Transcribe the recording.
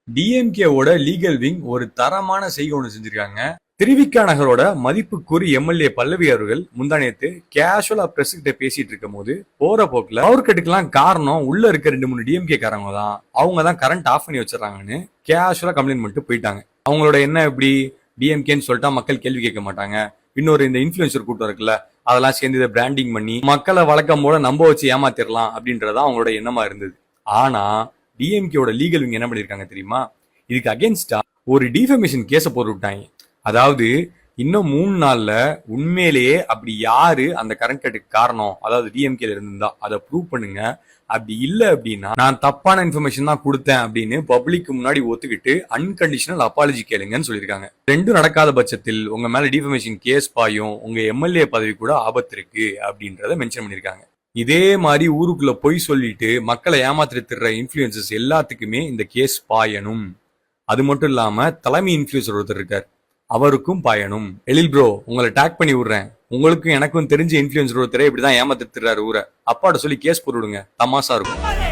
டிஎம்கேவோட legal wing ஒரு தரமான செய்கை ஒன்று செஞ்சிருக்காங்க. திருவிக்கா நகரோட மதிப்புக்குரிய எம்எல்ஏ பல்லவி அவர்கள் முந்தானேத்து கேஷுவலா பிரஸ் கிட்ட பேசிட்டு இருக்கும் போது போற போக்குல பவர் கட்டுக்கெல்லாம் காரணம் உள்ள இருக்க 2-3 டிஎம்கே காரங்க தான், அவங்க தான் கரண்ட் ஆஃப் பண்ணி வச்சிடறாங்கன்னு கேஷுவலா கம்ப்ளைண்ட் பண்ணிட்டு போயிட்டாங்க. அவங்களோட என்ன எப்படி டிஎம்கேன்னு சொல்லிட்டா மக்கள் கேள்வி கேட்க மாட்டாங்க, இன்னொரு இந்த இன்ஃபுளுசர் கூட்டம் இருக்குல்ல அதெல்லாம் சேர்ந்து இதை பிராண்டிங் பண்ணி மக்களை வழக்கம் போல நம்ப வச்சு ஏமாத்திரலாம் அப்படின்றதா அவங்களோட எண்ணமா இருந்தது. ஆனா டிஎம்கேவோட லீகல் விங் என்ன பண்ணிருக்காங்க தெரியுமா? இதுக்கு அகேன்ஸ்டா ஒரு டிஃபமேஷன் கேஸ போட்டு விட்டாங்க. அதாவது இன்னும் 3 நாள்ல உண்மையிலேயே அப்படி யாரு அந்த கரண்ட் கட்டுக்கு காரணம், அதாவது டிஎம்கேல இருந்தா அதை ப்ரூவ் பண்ணுங்க, அப்படி இல்ல அப்படின்னா நான் தப்பான இன்ஃபர்மேஷன் தான் கொடுத்தேன் அப்படின்னு பப்ளிக் முன்னாடி ஒத்துக்கிட்டு அன்கண்டிஷனல் அப்பாலஜி கேளுங்கன்னு சொல்லியிருக்காங்க. ரெண்டும் நடக்காத பட்சத்தில் உங்க மேல டிஃபமேஷன் கேஸ் பாயும், உங்க எம்எல்ஏ பதவி கூட ஆபத்து இருக்கு அப்படின்றத மென்ஷன் பண்ணிருக்காங்க. இதே மாதிரி ஊருக்குள்ள பொய் சொல்லிட்டு மக்களை ஏமாத்திட்டு இன்ஃபுளுசர்ஸ் எல்லாத்துக்குமே இந்த கேஸ் பாயணும். அது மட்டும் இல்லாம தலைமை இன்ஃபுளுசர் ஒருத்தர் இருக்கார், அவருக்கும் பாயணும். எழில் ப்ரோ உங்களை டேக் பண்ணி விடுறேன், உங்களுக்கும் எனக்கும் தெரிஞ்ச இன்ஃபுளுசர் ஒருத்தரே இப்படிதான் ஏமாத்திட்டு ஊரை அப்பாட்ட சொல்லி கேஸ் போட்டு விடுங்க, தமாசா இருக்கும்.